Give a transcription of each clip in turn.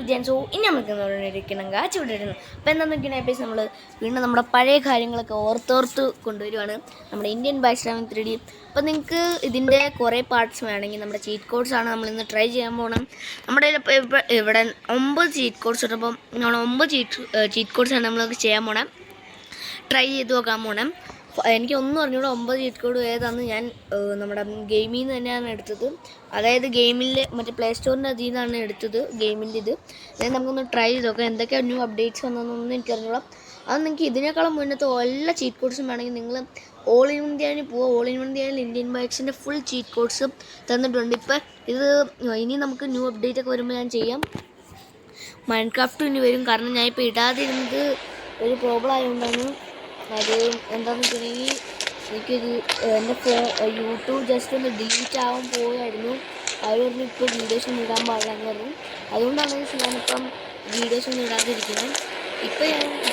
Vijayan. So ഇനി നമുക്ക് കാച്ചുവിട്ടിരുന്നു. അപ്പോൾ എന്താണെന്ന് നോക്കിയാൽ എപ്പിസ് നമ്മൾ വീണ്ടും നമ്മുടെ പഴയ കാര്യങ്ങളൊക്കെ ഓർത്തോർത്ത് കൊണ്ടുവരുവാണ്, നമ്മുടെ ഇന്ത്യൻ ബൈക്ക് 3D. അപ്പോൾ നിങ്ങൾക്ക് ഇതിൻ്റെ കുറേ പാർട്സ് വേണമെങ്കിൽ നമ്മുടെ ചീറ്റ് കോഡ്സാണ് നമ്മളിന്ന് ട്രൈ ചെയ്യാൻ പോകണം. നമ്മുടെ ഇവിടെ 9 ചീറ്റ് കോഡ്സ് ഇട്ടപ്പം നമ്മൾ 9 ചീറ്റ് കോഡ്സാണ് നമ്മളൊക്കെ ചെയ്യാൻ പോകണം, ട്രൈ ചെയ്ത് നോക്കാൻ പോകണം. എനിക്ക് ഒന്നും അറിഞ്ഞൂടെ 9 ചീറ്റ് കോഡ് ഏതാണെന്ന്. ഞാൻ നമ്മുടെ ഗെയിമിൽ നിന്ന് തന്നെയാണ് എടുത്തത്, അതായത് ഗെയിമിൽ മറ്റേ പ്ലേ സ്റ്റോറിൻ്റെ അതിൽ നിന്നാണ് എടുത്തത് ഗെയിമിൻ്റെ ഇത്. അതായത് നമുക്കൊന്ന് ട്രൈ ചെയ്ത് നോക്കാം എന്തൊക്കെയാണ് ന്യൂ അപ്ഡേറ്റ്സ് വന്നതെന്നൊന്നും എനിക്ക് അറിഞ്ഞോളാം. അത് നിങ്ങൾക്ക് ഇതിനേക്കാളും മുന്നത്തെ എല്ലാ ചീറ്റ് കോഡ്സും വേണമെങ്കിൽ നിങ്ങൾ ഓൾ ഇന്ത്യയിൽ പോവുക. ഓൾ ഇന്ത്യയിൽ ഇന്ത്യൻ ബൈക്സിൻ്റെ ഫുൾ ചീറ്റ് കോഡ്സ് തന്നിട്ടുണ്ട്. ഇപ്പം ഇത് ഇനി നമുക്ക് ന്യൂ അപ്ഡേറ്റ് ഒക്കെ വരുമ്പോൾ ഞാൻ ചെയ്യാം. മൈൻക്രാഫ്റ്റും ഇനി വരും, കാരണം ഞാൻ ഇപ്പോൾ ഇടാതിരുന്നത് ഒരു പ്രോബ്ലം ആയതുകൊണ്ടാണ്. അത് എന്താണെന്ന് വെച്ചിട്ടുണ്ടെങ്കിൽ എനിക്കൊരു എൻ്റെ യൂട്യൂബ് ജസ്റ്റ് ഒന്ന് ഡിലീറ്റ് ആവാൻ പോയായിരുന്നു. അവർ പറഞ്ഞു ഇപ്പോൾ വീഡിയോസ് ഒന്നും ഇടാൻ പാടില്ല എന്ന് പറഞ്ഞു. അതുകൊണ്ടാണ് ഞാനിപ്പം വീഡിയോസ് ഒന്നും ഇടാതിരിക്കുന്നത്. ഇപ്പോൾ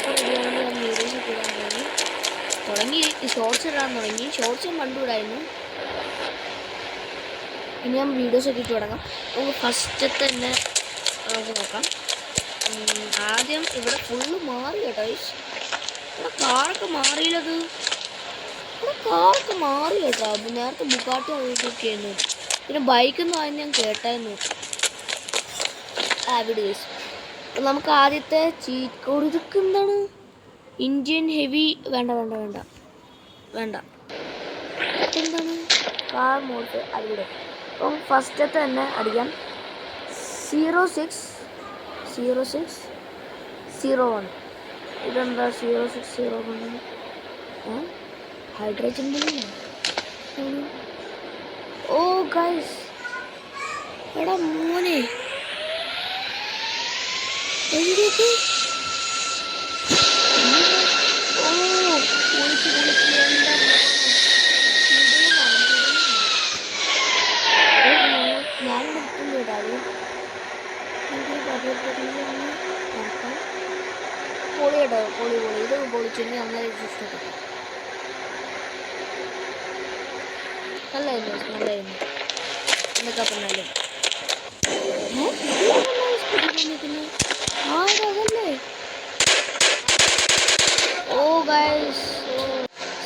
റെഡിയാണെങ്കിൽ ഞാൻ വീഡിയോസ് ഒക്കെ ഇടാൻ തുടങ്ങി, ഷോർട്സ് ഇടാൻ തുടങ്ങി. ഷോർട്സ് ഞാൻ കണ്ടുവിടായിരുന്നു. ഇനി ഞാൻ വീഡിയോസ് ഒക്കെ ഇട്ട് തുടങ്ങാം. നമുക്ക് ഫസ്റ്റത്തെ തന്നെ നമുക്ക് നോക്കാം. ആദ്യം ഇവിടെ ഫുള്ള് മാറി കേട്ടോ. ഇവിടെ കാറൊക്കെ മാറിയില്ലത്, ഇവിടെ കാറൊക്കെ മാറി കേട്ടോ. നേരത്തെ ബുഗാട്ടി ആയിരുന്നു, പിന്നെ ബൈക്കൊന്നും ആദ്യം ഞാൻ കേട്ടായിരുന്നു. ഇവിടെ നമുക്ക് ആദ്യത്തെ ചീറ്റ് കോഡ് ഇതൊക്കെ എന്താണ്, ഇന്ത്യൻ ഹെവി വേണ്ട വേണ്ട വേണ്ട വേണ്ട എന്താണ് കാർ മോഡ് അവിടെ. അപ്പം ഫസ്റ്റത്തെ തന്നെ അടിക്കാം. 0601. ഇതെന്താ 0601? ഹൈഡ്രജൻ ഓ ഗൈസ്, എടാ മോനെ എന്തൊക്കെ പൊളിയട്ടോ, പൊളി ഇത് പൊളിച്ചിട്ട് നന്നായി ഇഷ്ടപ്പെട്ടു. നല്ലായിരുന്നു നല്ലായിരുന്നു എന്നൊക്കെ പറഞ്ഞാലും അതല്ലേ. ഓ ഗൈസ്,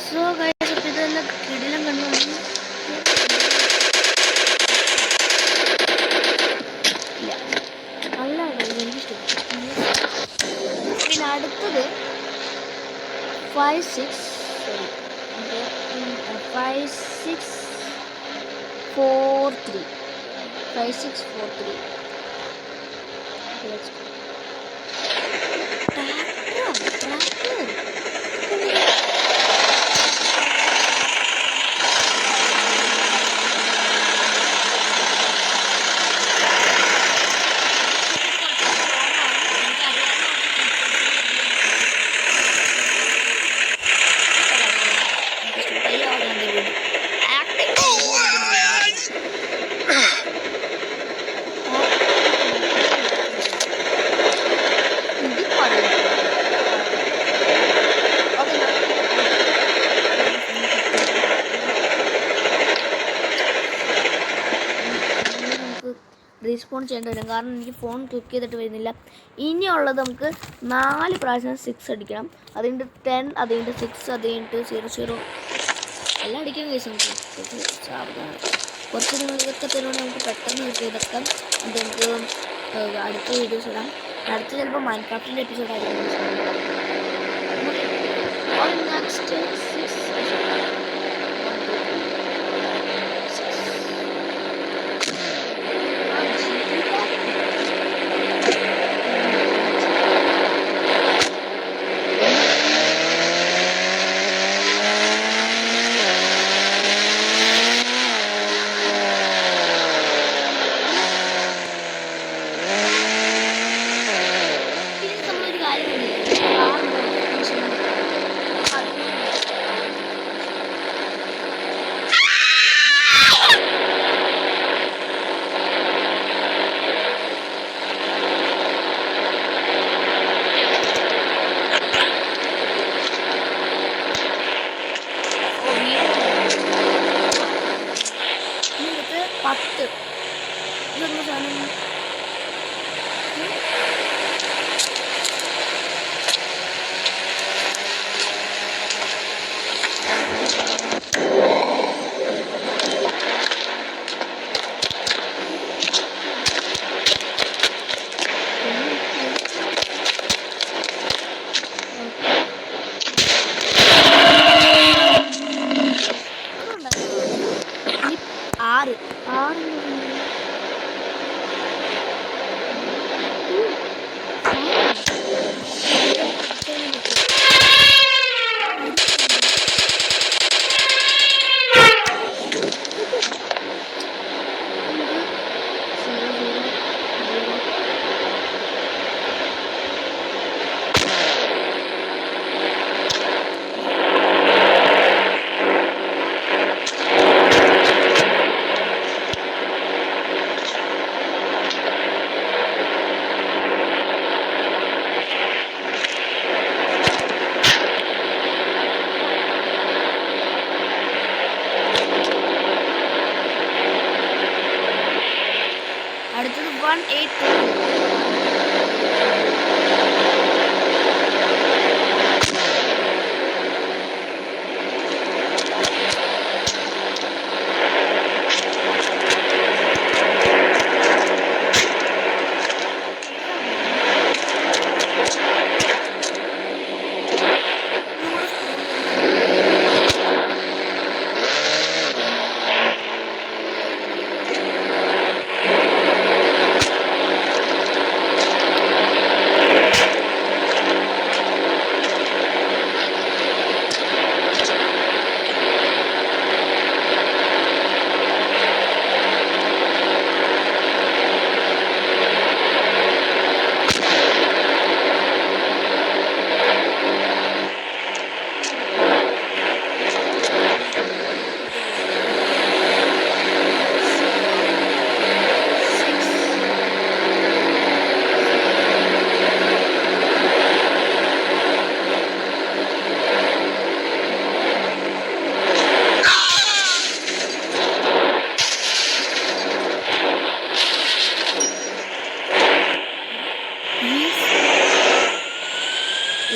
സോ ഗൈസ് അപ്പം ഇതെല്ലാം കിടിലം കണ്ടു. ഇല്ല നല്ല എനിക്കിഷ്ടപ്പെട്ടു. പിന്നെ അടുത്തത് 5643. റീസ്പോൺ ചെയ്യേണ്ടി വരും, കാരണം എനിക്ക് ഫോൺ ക്ലിക്ക് ചെയ്തിട്ട് വരുന്നില്ല. ഇനിയുള്ളത് നമുക്ക് 4 പ്രാവശ്യം 6 അടിക്കണം. അതുകൊണ്ട് 10, അതുകൊണ്ട് 6, അതുകൊണ്ട് 00 എല്ലാം അടിക്കാൻ കഴിച്ചു. നമുക്ക് കുറച്ച് ഇതൊക്കെ തരുവാണെങ്കിൽ നമുക്ക് പെട്ടെന്ന് കിട്ടും. ഇതൊക്കെ നമുക്ക് അടുത്ത വീഡിയോസ് ഇടാം. അടുത്ത ചിലപ്പോൾ മൈൻക്രാഫ്റ്റിൻ്റെ എപ്പിസോഡായിരിക്കും. നെക്സ്റ്റ് 6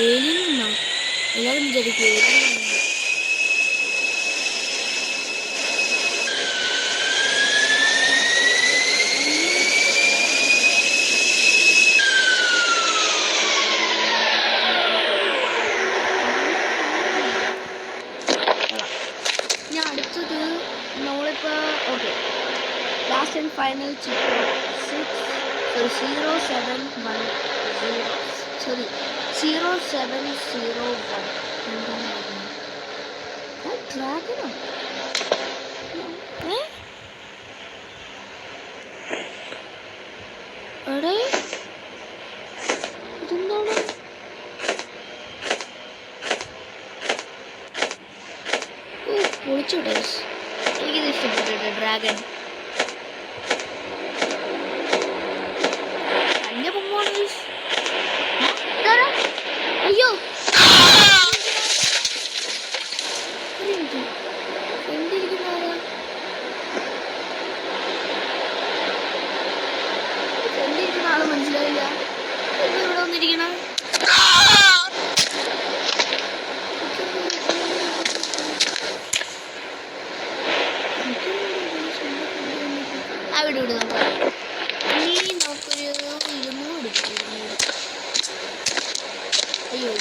ഏലിയൻ എന്നോ എല്ലാവരും വിചാരിക്കും ഏലിയൻ എന്നോ. ഞാൻ അടുത്തത് നമ്മളിപ്പോൾ ഓക്കെ ലാസ്റ്റ് ആൻഡ് ഫൈനൽ ചിത്രം 0710 സോറി 0701 എന്താണ് ഡ്രാഗനോ എടേ ഇതെന്താണ് പൊളിച്ചു ഡേസ് എനിക്കിത് ഇഷ്ടപ്പെട്ടിട്ട് ഡ്രാഗൺ എൻ്റെ പൊങ്ങോണ് അയ്യോ എന്തിരിക്കുന്നതാ എന്തിരിക്കുന്ന ആള് മനസ്സിലായില്ല എന്താ ഇവിടെ വന്നിരിക്കണം അവിടെ ഇവിടെ നോക്കാം ഇനി നമുക്കൊരു 200 എടുക്കും അയ്യോ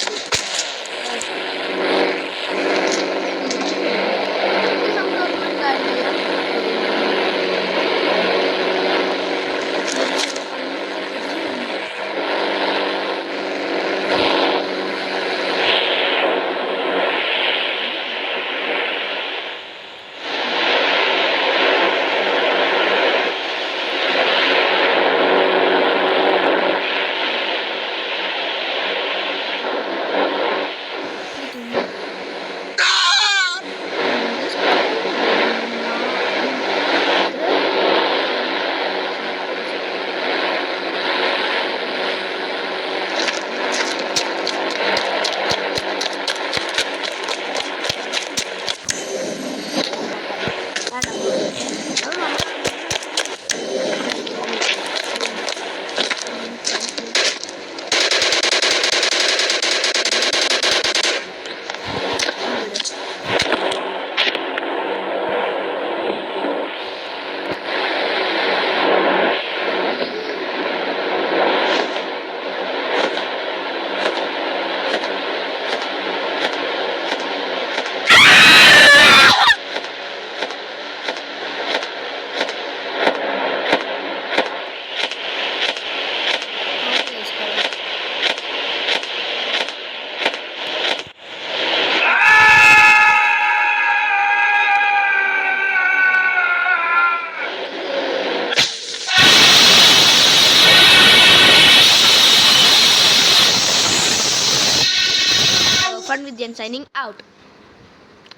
Fun with Jen signing out.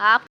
Up.